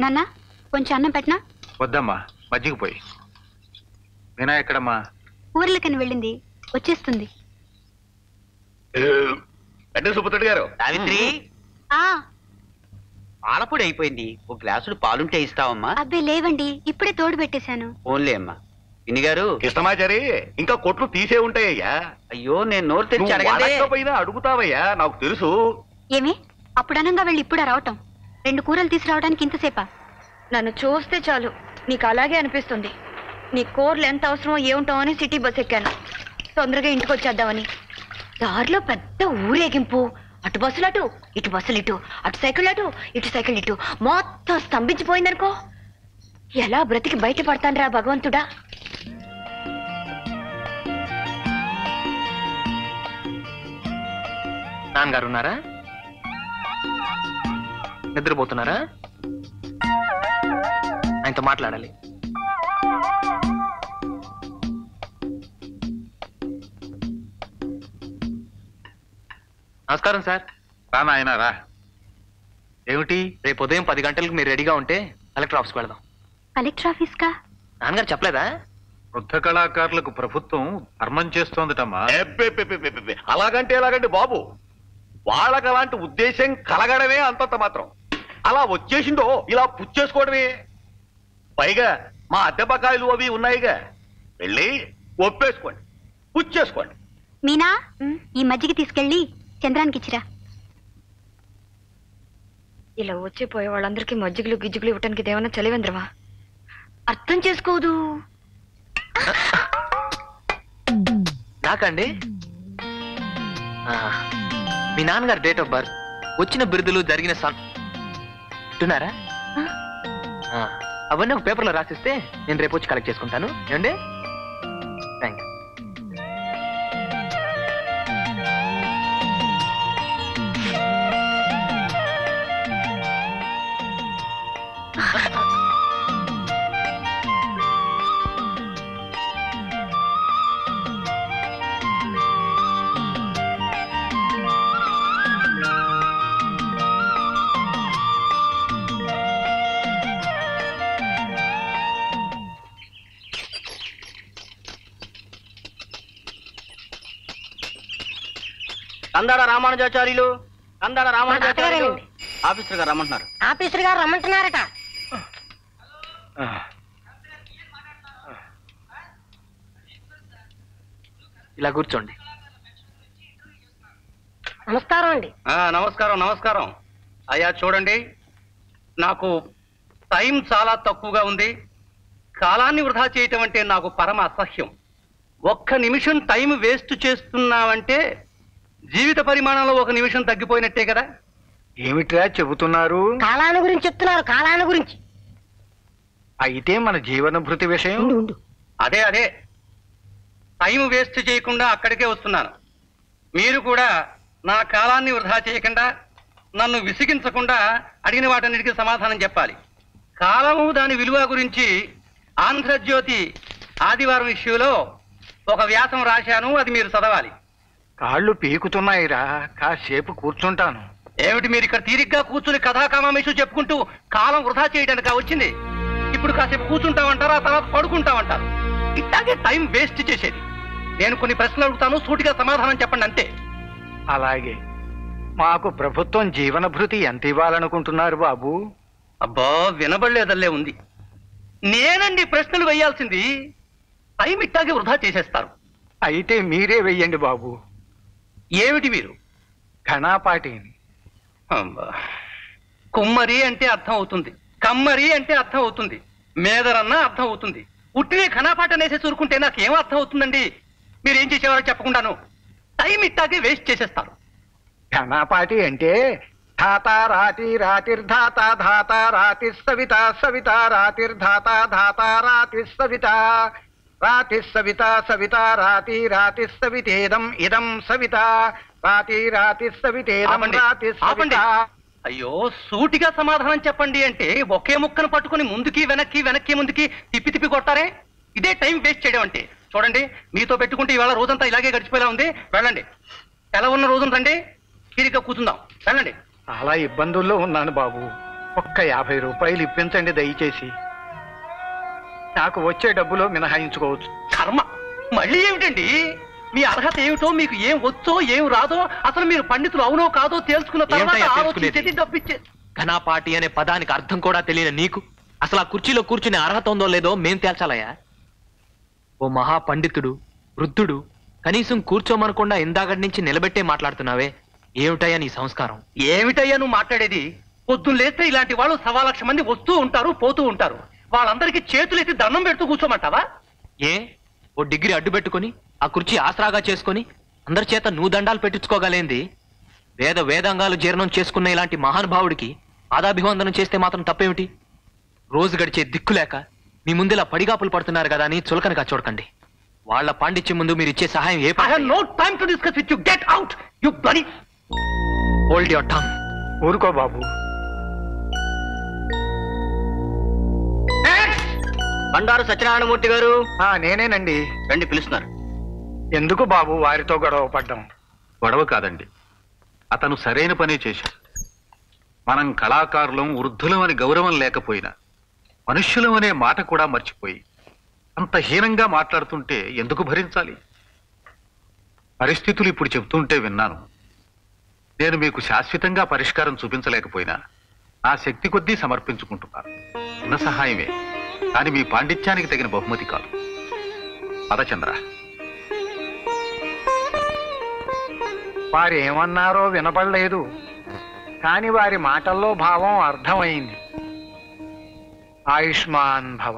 నాన్న కొంచెం అన్నం పెట్టనా? వద్దమ్మా, మజ్జిగిపోయి. మీనా ఎక్కడమ్మా? ఊర్లకని వెళ్ళింది, వచ్చేస్తుంది. సుబ్బుతుడు గారు, సావిత్రి పాలపొడి అయిపోయింది, ఒక గ్లాసుడు పాలుంటే ఇస్తావమ్మా? అబ్బే లేవండి, ఇప్పుడే తోడు పెట్టేశాను. ఓన్లే అమ్మా. ఇన్ని గారు, కృష్ణమాచారి, ఇంకా కొట్లు తీసే ఉంటాయ్యా. అయ్యో నేను నోరు తెరిచి అడగకపోయినా అడుగుతావయ్యా, నాకు తెలుసు. ఏమి అప్పుడు అనంగా వెళ్ళి ఇప్పుడా రావటం? 2 కూరలు తీసుకురావడానికి ఇంతసేపా? నన్ను చూస్తే చాలు నీకు అలాగే అనిపిస్తుంది. నీ కూరలు ఎంత అవసరమో ఏముంటామో అని సిటీ బస్ ఎక్కాను, తొందరగా ఇంటికి వచ్చేద్దామని. దారిలో పెద్ద ఊరేగింపు, అటు బస్సులు అటు, ఇటు బస్సులు ఇటు, అటు సైకిల్ అటు, ఇటు సైకిల్ ఇటు, మొత్తం స్తంభించిపోయిందనుకో. ఎలా బ్రతికి బయటపడతాను రా భగవంతుడా. నాన్నగారు ఉన్నారా? నిద్రపోతున్నారా? ఆయనతో మాట్లాడాలి. నమస్కారం సార్. రా నాయనా రా. ఏమిటి? రేపు ఉదయం 10 గంటలకు మీరు రెడీగా ఉంటే కలెక్టర్ ఆఫీస్కి వెళదాం. కలెక్టర్ ఆఫీస్ కా? నాన్నగారు చెప్పలేదా? వృద్ధ కళాకారులకు ప్రభుత్వం ధర్మం చేస్తోందటమ్మా. అలాగంటే ఎలాగంటే బాబు, వాళ్ళకి అలాంటి ఉద్దేశం కలగడమే అంతంత మాత్రం. అలా వచ్చేసిందో ఇలా పుచ్చేసుకోవడమే. పైగా మా అద్దె బకాయిలు అవి ఉన్నాయిగా, వెళ్ళి ఒప్పేసుకోండి, పుచ్చేసుకోండి. మీనా, ఈ మజ్జిగ తీసుకెళ్ళి చంద్రానికి ఇచ్చిరా. ఇలా వచ్చిపోయే వాళ్ళందరికీ మజ్జిగులు గిజ్జిగులు ఇవ్వటానికి ఇదేమన్నా చలివేంద్రమా? అర్థం చేసుకోదు. నాకండి మీ నాన్నగారు డేట్ ఆఫ్ బర్త్, వచ్చిన బిరుదులు, జరిగిన వింటున్నారా? అవన్నీ ఒక పేపర్లో రాసిస్తే నేను రేపు వచ్చి కలెక్ట్ చేసుకుంటాను. ఏమండి? Thank you. Kandada Ramanujacharyulu, Kandada Ramanujacharyulu officer గారు రమ్మంటున్నారు. ఆఫీసర్ గారు రమ్మంటున్నారట. ఇలా కూర్చోండి. నమస్కారం అండి. నమస్కారం నమస్కారం. అయ్యా చూడండి, నాకు టైం చాలా తక్కువగా ఉంది. కాలాన్ని వృధా చేయటం అంటే నాకు పరమ అసహ్యం. 1 నిమిషం టైం వేస్ట్ చేస్తున్నావంటే జీవిత పరిమాణంలో 1 నిమిషం తగ్గిపోయినట్టే కదా. ఏమిట్రా చెబుతున్నారు? కాలాన్ని గురించి చెప్తున్నారు, కాలాన్ని గురించి. అయితే మన జీవన భృతి విషయం. అదే అదే, టైం వేస్ట్ చేయకుండా అక్కడికే వస్తున్నాను. మీరు కూడా నా కాలాన్ని వృధా చేయకుండా, నన్ను విసిగించకుండా అడిగిన వాటన్నిటికీ సమాధానం చెప్పాలి. కాలము దాని విలువ గురించి ఆంధ్రజ్యోతి ఆదివారం ఇష్యూలో ఒక వ్యాసం రాశాను, అది మీరు చదవాలి. కాళ్ళు పీకుతున్నాయిరా, కాసేపు కూర్చుంటాను. ఏమిటి మీరు ఇక్కడ తీరిగ్గా కూర్చుని కథాకామేషు చెప్పుకుంటూ కాలం వృధా చేయడానికి వచ్చింది? ఇప్పుడు కాసేపు కూర్చుంటామంటారు, ఆ తర్వాత పడుకుంటామంటారు. ఇట్లాగే టైం వేస్ట్ చేసేది. నేను కొన్ని ప్రశ్నలు అడుగుతాను, సూటిగా సమాధానం చెప్పండి అంతే. అలాగే. మాకు ప్రభుత్వం జీవన భృతి ఎంత ఇవ్వాలనుకుంటున్నారు బాబు? అబ్బా వినబడలేదల్లే ఉంది. నేనండి ప్రశ్నలు వేయాల్సింది. టైం ఇట్లాగే వృధా చేసేస్తారు. అయితే మీరే వెయ్యండి బాబు. ఏమిటి మీరు? ఘనాపాటిని. అబ్బా. కుమ్మరి అంటే అర్థం అవుతుంది, కమ్మరి అంటే అర్థం అవుతుంది, మేదరన్నా అర్థం అవుతుంది. ఉట్టినే ఘనాపాట అనేసి చూరుకుంటే నాకు ఏం అర్థం అవుతుందండి? మీరేం చేసేవారో చెప్పకుండాను టైం ఇట్టాగే వేస్ట్ చేసేస్తారు. ఘనాపాటి అంటే ధాత రాతి రాతిర్ధాత ధాత రాతి సవిత సవిత రాతిర్ధాత ధాత రాతి సవిత రాతి సవిత సవిత రాతి రాతి సవితేదం ఇదం సవిత రాతి రాతి సవితేదం ఆపండి, రాతి ఆపండి. సవిత. అయ్యో సూటిగా సమాధానం చెప్పండి అంటే ఒకే ముక్కను పట్టుకుని ముందుకి వెనక్కి వెనక్కి ముందుకి తిప్పి తిప్పి కొట్టారే. ఇదే టైం వేస్ట్ చేయడం అంటే. చూడండి, మీతో పెట్టుకుంటే ఇవాళ రోజంతా ఇలాగే గడిచిపోయేలా ఉంది. వెళ్ళండి. ఎలా ఉన్న రోజున రండి, తీరిగ్గా కూర్చుందాం. వెళ్ళండి. చాలా ఇబ్బందుల్లో ఉన్నాను బాబు. ఒక్క 50 రూపాయలు ఇప్పించండి దయచేసి. నాకు వచ్చే డబ్బులో మినహాయించుకోవచ్చు. కర్మ, మళ్ళీ ఏమిటండి? మీ అర్హత ఏమిటో, మీకు ఏం వచ్చో ఏం రాదో, అసలు మీరు పండితులు అవునో కాదో తెలుసుకున్న తర్వాత ఏమిటయ్యా ఆలోచించేది తెలుసుకునేది? డబ్బిచ్చే. ఘనాపాటి అనే పదానికి అర్థం కూడా తెలియని నీకు అసలు ఆ కుర్చీలో కూర్చునే అర్హత ఉందో లేదో మేం తేల్చాలయ్యా. ఓ మహా పండితుడు, వృద్ధుడు, కనీసం కూర్చోమనకుండా ఇందాకటి నుంచి నిలబెట్టే మాట్లాడుతున్నావే, ఏమిటయ్యా నీ సంస్కారం? ఏమిటయ్యా నువ్వు మాట్లాడేది? పొద్దున్న లేస్తే ఇలాంటి వాళ్ళు 1,00,000 మంది వస్తూ ఉంటారు, పోతూ ఉంటారు. వాళ్ళందరికీ చేతులెత్తి దండం పెడుతూ కూర్చోమంటావా? ఏ ఓ డిగ్రీ అడ్డు పెట్టుకుని ఆ కుర్చీ ఆసరాగా చేసుకుని అందరి చేత నువ్వు దండాలు పెట్టించుకోగలేంది? వేదాంగాలు జీర్ణం చేసుకున్న ఇలాంటి మహానుభావుడికి పాదాభివందనం చేస్తే మాత్రం తప్పేమిటి? రోజు గడిచే దిక్కులేక మీ ముందులా పడిగాపులు పడుతున్నారు కదా అని చులకనగా చూడకండి. వాళ్ళ పాండిత్యం ముందు మీరు ఇచ్చే సహాయం ఏ I have no time to discuss with you. Get out, you bloody... hold your tongue. ఊరుకో బాబు. బండారు సత్యనారాయణమూర్తి గారు నేనేనండి. రండి, పిలుస్తున్నారు. ఎందుకు బాబు వారితో గొడవ పడ్డం? గొడవ కాదండి, అతను సరైన పనే చేశాడు. మనం కళాకారులం, వృద్ధులం అని గౌరవం లేకపోయినా మనుష్యులం అనే మాట కూడా మర్చిపోయి అంత హీనంగా మాట్లాడుతుంటే ఎందుకు భరించాలి? పరిస్థితులు ఇప్పుడు చెబుతుంటే విన్నాను. నేను మీకు శాశ్వతంగా పరిష్కారం చూపించలేకపోయినా నా శక్తి కొద్దీ సమర్పించుకుంటున్నాను. చిన్న సహాయమే, కానీ మీ పాండిత్యానికి తగిన బహుమతి కాదు. పదచంద్ర. వారు ఏమన్నారో వినపడలేదు, కానీ వారి మాటల్లో భావం అర్థమైంది. ఆయుష్మాన్ భవ.